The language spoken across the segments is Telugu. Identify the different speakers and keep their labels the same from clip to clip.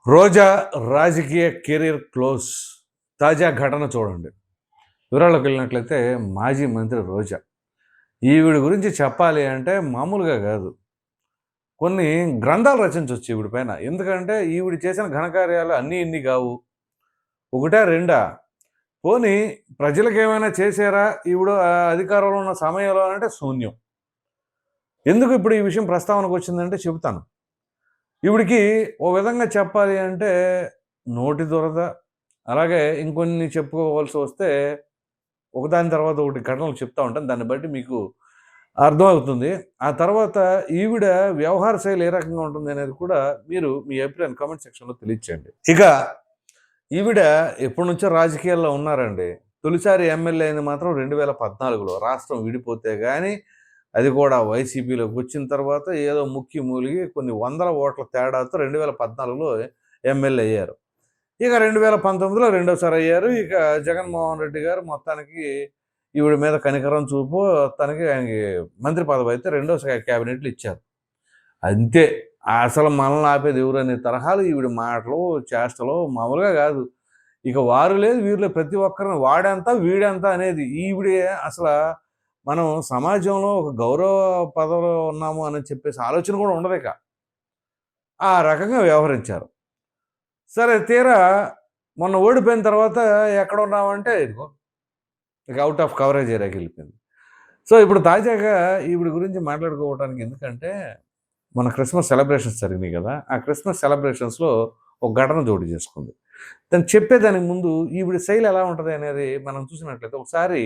Speaker 1: రోజా రాజకీయ కెరీర్ క్లోజ్. తాజా ఘటన చూడండి. వివరాల్లోకి వెళ్ళినట్లయితే మాజీ మంత్రి రోజా. ఈవిడ గురించి చెప్పాలి అంటే మామూలుగా కాదు. కొన్ని గ్రంథాలు రచించొచ్చు ఈవిడ పైన. ఎందుకంటే ఈవిడ చేసిన ఘనకార్యాలు అన్నీ ఇన్ని కావు. ఒకటా రెండా? పోనీ ప్రజలకేమైనా చేశారా ఈవిడ అధికారంలో ఉన్న సమయంలో అంటే శూన్యం. ఎందుకు ఇప్పుడు ఈ విషయం ప్రస్తావనకు వచ్చిందంటే చెబుతాను. ఈవిడికి ఓ విధంగా చెప్పాలి అంటే నోటి దురద, అలాగే ఇంకొన్ని చెప్పుకోవాల్సి వస్తే ఒకదాని తర్వాత ఒకటి ఘటనలు చెప్తా ఉంటాను. దాన్ని బట్టి మీకు అర్థమవుతుంది. ఆ తర్వాత ఈవిడ వ్యవహార శైలి ఏ రకంగా ఉంటుంది అనేది కూడా మీరు మీ అభిప్రాయం కామెంట్ సెక్షన్‌లో తెలియచేయండి. ఇక ఈవిడ ఎప్పటినుంచో రాజకీయాల్లో ఉన్నారండి. తొలిసారి ఎమ్మెల్యే అయింది మాత్రం 2014లో రాష్ట్రం విడిపోతే గాని, అది కూడా వైసీపీలోకి వచ్చిన తర్వాత ఏదో ముక్కి మూలిగి కొన్ని వందల ఓట్ల తేడాతో 2014లో ఎమ్మెల్యే అయ్యారు. ఇక 2019లో రెండోసారి అయ్యారు. ఇక జగన్మోహన్ రెడ్డి గారు మొత్తానికి ఈవిడ మీద కనికరం చూపు తనకి ఆయనకి మంత్రి పదవి అయితే రెండోసారి క్యాబినెట్లు ఇచ్చారు. అంతే. అసలు మనల్ని ఆపేది ఎవరనే తరహాలు ఈవిడ మాటలు, చేష్టలు మామూలుగా కాదు. ఇక వారు లేదు, వీరు లేదు, ప్రతి ఒక్కరిని వాడెంత, వీడెంత అనేది ఈవిడే అసలు మనం సమాజంలో ఒక గౌరవ పదవిలో ఉన్నాము అని చెప్పేసి ఆలోచన కూడా ఉండదిక. ఆ రకంగా వ్యవహరించారు. సరే తీరా మొన్న ఓడిపోయిన తర్వాత ఎక్కడ ఉన్నామంటే ఇదిగో ఇక అవుట్ ఆఫ్ కవరేజ్ ఏరియాకి వెళ్ళిపోయింది. సో ఇప్పుడు తాజాగా ఈవిడ గురించి మాట్లాడుకోవడానికి ఎందుకంటే మన క్రిస్మస్ సెలబ్రేషన్స్ జరిగినాయి కదా! ఆ క్రిస్మస్ సెలబ్రేషన్స్‌లో ఒక ఘటన చోటు చేసుకుంది. తను చెప్పేదానికి ముందు ఈవిడ శైలి ఎలా ఉంటది అనేది మనం చూసినట్లయితే ఒకసారి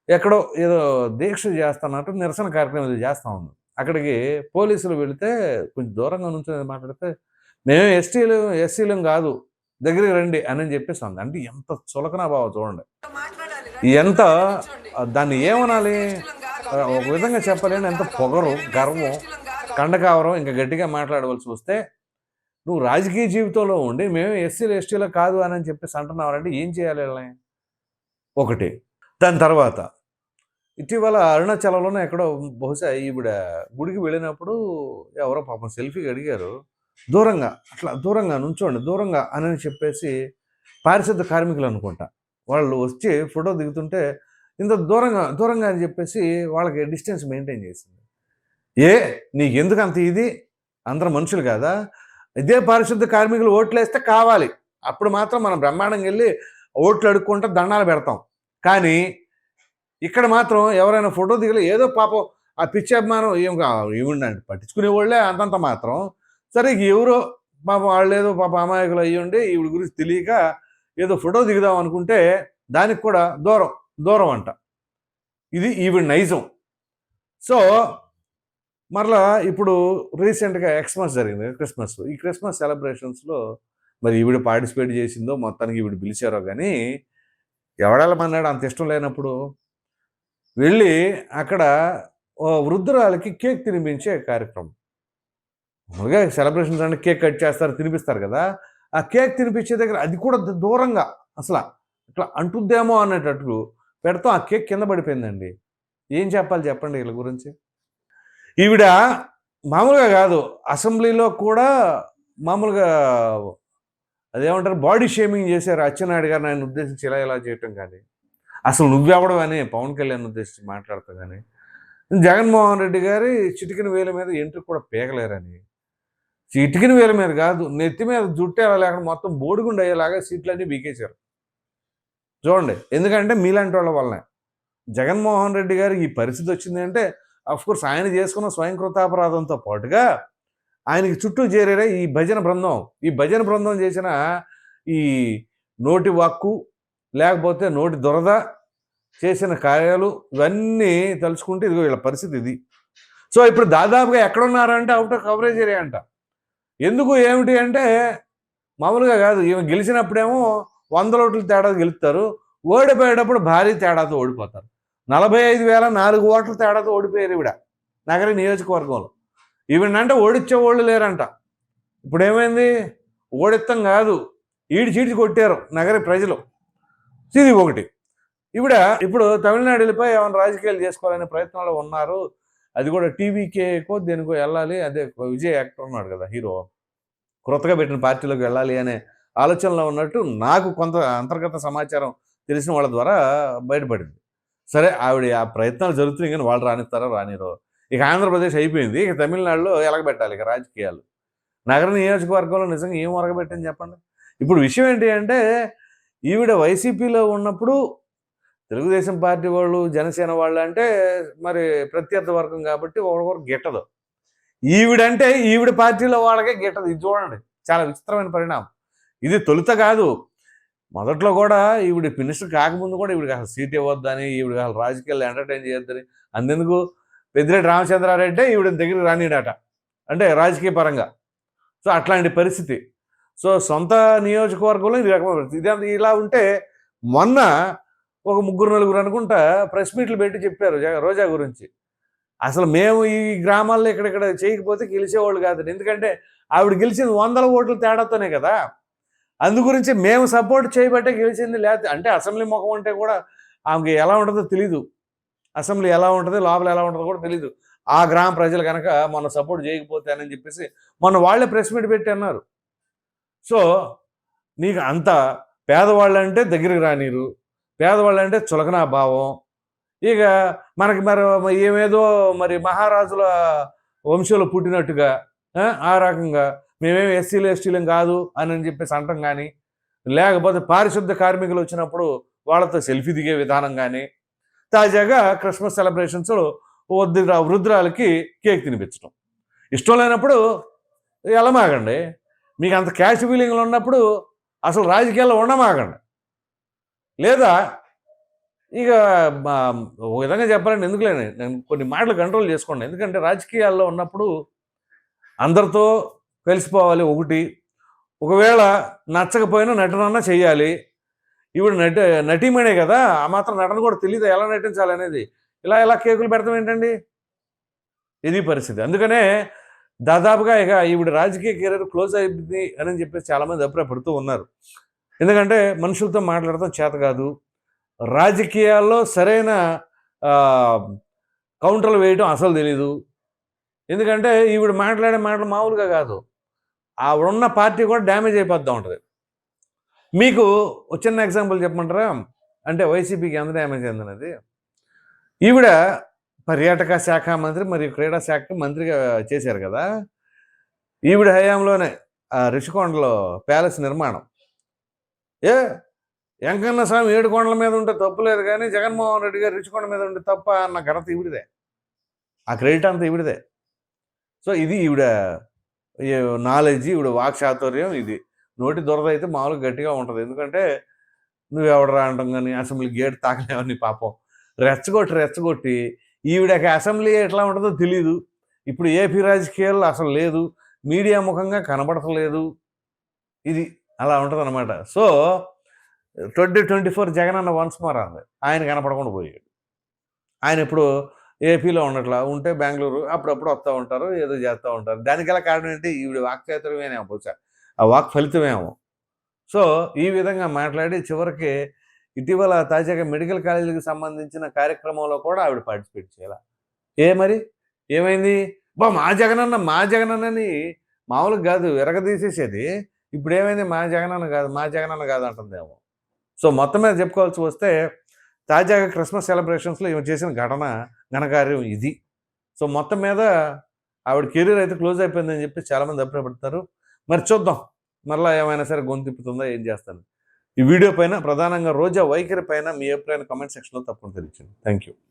Speaker 1: ఎక్కడో ఏదో దీక్ష చేస్తున్నట్టు నిరసన కార్యక్రమం ఏదో చేస్తా ఉంది. అక్కడికి పోలీసులు వెళితే కొంచెం దూరంగా నుంచొని మాట్లాడితే, "మేమేం ఎస్సీలం కాదు. దగ్గరికి రండి" అని చెప్పేసి అంది. అంటే ఎంత చులకన భావం చూడండి. ఎంత దాన్ని ఏమనాలి? ఒక విధంగా చెప్పాలంటే ఎంత పొగరు, గర్వం, కండకావరం ఇంకా గట్టిగా మాట్లాడవలసి వస్తే, నువ్వు రాజకీయ జీవితంలో ఉండి మేము ఎస్సీలు, ఎస్టీలు కాదు అని చెప్పేసి అంటున్నావంటే ఏం చేయాలి వీళ్ళని? ఒకటి. దాని తర్వాత ఇటీవల అరుణాచలంలోనే ఎక్కడో బహుశా ఈవిడ గుడికి వెళ్ళినప్పుడు ఎవరో పాపం సెల్ఫీకి అడిగారు. దూరంగా అట్లా దూరంగా నుంచోండి, దూరంగా అని చెప్పేసి పారిశుద్ధ కార్మికులు అనుకుంటా. వాళ్ళు వచ్చి ఫోటో దిగుతుంటే ఇంత దూరంగా, దూరంగా అని చెప్పేసి వాళ్ళకి డిస్టెన్స్ మెయింటైన్ చేసింది. నీకెందుకు అంత ఇది? అందరూ మనుషులు కాదా? ఇదే పారిశుద్ధ కార్మికులు ఓట్లేస్తే కావాలి. అప్పుడు మాత్రం మనం బ్రహ్మాండంగా వెళ్ళి ఓట్లు అడుక్కుంటా దండాలు పెడతాం. కానీ ఇక్కడ మాత్రం ఎవరైనా ఫోటో దిగలే ఏదో పాపం ఆ పిచ్చి అభిమానం ఏముండండి పట్టించుకునేవాళ్ళే అంతంత మాత్రం. సరే ఎవరో పాపం వాళ్ళేదో పాపం అమాయకులు అయ్యుండి ఈవిడ గురించి తెలియక ఏదో ఫోటో దిగుదాం అనుకుంటే దానికి కూడా దూరం, దూరం అంట. ఇది ఈవిడ నైజం. సో మరలా ఇప్పుడు రీసెంట్‌గా ఎక్స్‌మస్ జరిగింది క్రిస్మస్. ఈ క్రిస్మస్ సెలబ్రేషన్స్‌లో మరి ఈవిడ పార్టిసిపేట్ చేసిందో మొత్తానికి ఈవిడ పిలిచారో గానీ ఎవడెళ్ళమన్నాడు అంత ఇష్టం లేనప్పుడు? వెళ్ళి అక్కడ ఓ వృద్ధురాలికి కేక్ తినిపించే కార్యక్రమం. మామూలుగా సెలబ్రేషన్స్ అంటే కేక్ కట్ చేస్తారు, తినిపిస్తారు కదా! ఆ కేక్ తినిపించే దగ్గర అది కూడా దూరంగా అసల ఇట్లా అంటుద్దేమో అనేటట్లు పెడతాం ఆ కేక్ కింద పడిపోయిందండి. ఏం చెప్పాలి చెప్పండి ఈళ్ళ గురించి? ఈవిడ మామూలుగా కాదు. అసెంబ్లీలో కూడా మామూలుగా అదేమంటారు బాడీ షేమింగ్ చేశారు అచ్చెన్నాయుడు గారిని ఆయన ఉద్దేశించి ఇలా ఇలా చేయటం కానీ, అసలు నువ్వెవడవని పవన్ కళ్యాణ్ ఉద్దేశించి మాట్లాడతా కానీ, జగన్మోహన్ రెడ్డి గారి చిటికెన వేలు మీద ఎంట్రుక కూడా పీకలేరని, చిటికెన వేల మీద కాదు నెత్తి మీద జుట్టు ఎలా లేకుండా మొత్తం బోడిగుండు అయ్యేలాగా సీట్లన్నీ బీకేశారు. చూడండి. ఎందుకంటే మీలాంటి వాళ్ళ వల్లనే. జగన్మోహన్ రెడ్డి గారికి ఈ పరిస్థితి వచ్చింది అంటే ఆఫ్‌కోర్స్ ఆయన చేసుకున్న స్వయంకృతాపరాధంతో పాటుగా ఆయనకి చుట్టూ చేరారే ఈ భజన బృందం. ఈ భజన బృందం చేసిన ఈ నోటి వాక్కు, లేకపోతే నోటి దురద, చేసిన కార్యాలు ఇవన్నీ తలుచుకుంటే ఇదిగో వీళ్ళ పరిస్థితి ఇది. సో ఇప్పుడు దాదాపుగా ఎక్కడున్నారంటే ఔట్ ఆఫ్ కవరేజ్ ఏరియా అంట. ఎందుకు ఏమిటి అంటే మామూలుగా కాదు. ఈమె గెలిచినప్పుడేమో 100 ఓట్ల తేడాతో గెలుస్తారు. ఓడిపోయేటప్పుడు భారీ తేడాతో ఓడిపోతారు. 45,004 ఓట్ల తేడాతో ఓడిపోయారు ఈవిడ నగర నియోజకవర్గంలో. ఈవిడంటే ఓడించేవాళ్ళు లేరంట. ఇప్పుడేమైంది? ఓడిత్తం కాదు, ఈడ్చి కొట్టారు నగర ప్రజలు. ఇది ఒకటి. ఈవిడ ఇప్పుడు తమిళనాడు వెళ్ళిపోయి ఏమైనా రాజకీయాలు చేసుకోవాలనే ప్రయత్నంలో ఉన్నారు. అది కూడా టీవీకేకో దేనికో వెళ్ళాలి. అదే విజయ్ యాక్టర్ ఉన్నాడు కదా హీరో. క్రొత్తగా పెట్టిన పార్టీలోకి వెళ్ళాలి అనే ఆలోచనలో ఉన్నట్టు నాకు కొంత అంతర్గత సమాచారం తెలిసిన వాళ్ళ ద్వారా బయటపడింది. సరే ఆవిడ ఆ ప్రయత్నాలు జరుగుతున్నాయి కానీ వాళ్ళు రానిస్తారో రానిరో. ఇక ఆంధ్రప్రదేశ్ అయిపోయింది. ఇక తమిళనాడులో ఎలగబెట్టాలి ఇక రాజకీయాలు. నగర నియోజకవర్గంలో నిజంగా ఏం ఒరగబెట్టింది చెప్పండి. ఇప్పుడు విషయం ఏంటి అంటే ఈవిడ వైసీపీలో ఉన్నప్పుడు తెలుగుదేశం పార్టీ వాళ్ళు, జనసేన వాళ్ళు అంటే మరి ప్రత్యర్థి వర్గం కాబట్టి ఒకరికొకరు గిట్టదు. ఈవిడంటే ఈవిడ పార్టీలో వాళ్ళకే గిట్టదు. ఇది చూడండి చాలా విచిత్రమైన పరిణామం. ఇది తొలుత కాదు. మొదట్లో కూడా ఈవిడ మినిస్టర్ కాకముందు కూడా ఈవిడికి అసలు సీట్ ఇవ్వద్దని, ఈవిడికి అసలు రాజకీయాల్లో ఎంటర్టైన్ చేయొద్దని, అంతెందుకు పెద్దిరెడ్డి రామచంద్రారెడ్డి ఈవిడ దగ్గరికి రానిడట. అంటే రాజకీయ పరంగా. సో అట్లాంటి పరిస్థితి. సో సొంత నియోజకవర్గంలో ఇది రకమైన ఇది ఇలా ఉంటే మొన్న ఒక 3-4 అనుకుంటా ప్రెస్ మీట్లు పెట్టి చెప్పారు రోజా గురించి. అసలు మేము ఈ గ్రామాల్లో ఇక్కడిక్కడ చేయకపోతే గెలిచేవాళ్ళు కాదని. ఎందుకంటే ఆవిడ గెలిచింది 100 ఓట్ల తేడాతోనే కదా. అందుగురించి మేము సపోర్ట్ చేయబట్టే గెలిచింది. లేకపోతే అంటే అసెంబ్లీ ముఖం అంటే కూడా ఆమెకి ఎలా ఉంటుందో తెలీదు. అసెంబ్లీ ఎలా ఉంటుంది, లోపల ఎలా ఉంటుందో కూడా తెలీదు. ఆ గ్రామ ప్రజలు కనుక మొన్న సపోర్ట్ చేయకపోతే అని చెప్పేసి మొన్న వాళ్ళే ప్రెస్ మీట్ పెట్టి అన్నారు. సో నీకు అంత పేదవాళ్ళంటే దగ్గరికి రానిరు, పేదవాళ్ళంటే చులకనా భావం. ఇక మనకి మరి ఏమేదో మరి మహారాజుల వంశంలో పుట్టినట్టుగా ఆ రకంగా మేమేమి ఎస్సీలు ఎస్టీలం కాదు అని చెప్పేసి అంటాం కానీ, లేకపోతే పారిశుద్ధ కార్మికులు వచ్చినప్పుడు వాళ్ళతో సెల్ఫీ దిగే విధానం కానీ, తాజాగా క్రిస్మస్ సెలబ్రేషన్స్ వృద్ధురాలకి కేక్ తినిపించడం. ఇష్టం లేనప్పుడు ఎలమాగండి. మీకు అంత క్యాష్ ఫీలింగ్లు ఉన్నప్పుడు అసలు రాజకీయాల్లో ఉండమాగండి. లేదా ఇక ఒక విధంగా చెప్పాలంటే ఎందుకులేని నేను కొన్ని మాటలు కంట్రోల్ చేసుకోండి. ఎందుకంటే రాజకీయాల్లో ఉన్నప్పుడు అందరితో కలిసిపోవాలి ఒకటి. ఒకవేళ నచ్చకపోయినా నటనన్నా చెయ్యాలి. ఇప్పుడు నటీమణే కదా, ఆ మాత్రం నటన కూడా తెలియదు ఎలా నటించాలనేది. ఇలా కేకులు పెడతాం ఏంటండి? ఇది పరిస్థితి. అందుకనే దాదాపుగా ఇక ఈవిడ రాజకీయ కెరీర్ క్లోజ్ అయిపోయింది అని చెప్పేసి చాలామంది అభిప్రాయపడుతూ ఉన్నారు. ఎందుకంటే మనుషులతో మాట్లాడటం చేత కాదు, రాజకీయాల్లో సరైన కౌంటర్లు వేయడం అసలు తెలీదు. ఎందుకంటే ఈవిడ మాట్లాడే మాటలు మామూలుగా కాదు, ఆవిడున్న పార్టీ కూడా డ్యామేజ్ అయిపోతూ ఉంటుంది. మీకు ఒక చిన్న ఎగ్జాంపుల్ చెప్పమంటారా? అంటే వైసీపీకి ఎంత డ్యామేజ్ అయిందనేది. ఈవిడ పర్యాటక శాఖ మంత్రి మరియు క్రీడా శాఖ మంత్రిగా చేశారు కదా. ఈవిడ హయాంలోనే రిషికొండలో ప్యాలెస్ నిర్మాణం. వెంకన్న స్వామి 7 కొండల మీద ఉంటే తప్పు లేదు కానీ జగన్మోహన్ రెడ్డి గారు రిషికొండ మీద ఉంటే తప్ప అన్న ఘనత ఈవిడిదే. ఆ క్రెడిట్ అంతా ఈవిడిదే. సో ఇది ఈవిడ నాలెడ్జ్, ఈవిడ వాక్చాతుర్యం. ఇది నోటి దురద అయితే మామూలుగా గట్టిగా ఉంటుంది. ఎందుకంటే నువ్వు ఎవడరా అంటాం కానీ అసెంబ్లీ గేట్ తాకలేవని పాపం రెచ్చగొట్టి ఈవిడకి అసెంబ్లీ ఎట్లా ఉంటుందో తెలీదు. ఇప్పుడు ఏపీ రాజకీయాల్లో అసలు లేదు, మీడియా ముఖంగా కనబడతలేదు. ఇది అలా ఉంటుంది అనమాట. సో 2024 జగనన్న వన్స్ మోర్ అంది. ఆయన కనపడకుండా పోయాడు. ఆయన ఇప్పుడు ఏపీలో ఉండట్లా, ఉంటే బెంగళూరు అప్పుడప్పుడు వస్తూ ఉంటారు, ఏదో చేస్తూ ఉంటారు. దానికలా కారణం ఏంటి? ఈవిడ వాక్చాతుర్యమేనేమో బహుశా, ఆ వాక్ ఫలితమేమో. సో ఈ విధంగా మాట్లాడి చివరికి ఇటీవల తాజాగా మెడికల్ కాలేజీకి సంబంధించిన కార్యక్రమంలో కూడా ఆవిడ పార్టిసిపేట్ చేయాలి. మరి ఏమైంది? మా జగనన్నని మామూలుగా కాదు విరగదీసేసేది. ఇప్పుడు ఏమైంది? మా జగనన్న కాదు అంటుందేమో. సో మొత్తం మీద చెప్పుకోవాల్సి వస్తే తాజాగా క్రిస్మస్ సెలబ్రేషన్స్లో ఈమె చేసిన ఘనకార్యం ఇది. సో మొత్తం మీద ఆవిడ కెరీర్ అయితే క్లోజ్ అయిపోయిందని చెప్పి చాలామంది అభిప్రాయపడతారు. మరి చూద్దాం మరలా ఏమైనా సరే గొంతు తిప్పుతుందా, ఏం చేస్తాను. ఈ వీడియో పైన ప్రధానంగా రోజా వైఖరి పైన మీ అభిప్రాయాన్ని కామెంట్ సెక్షన్లో తప్పకుండా తెలియజేయండి. Thank you.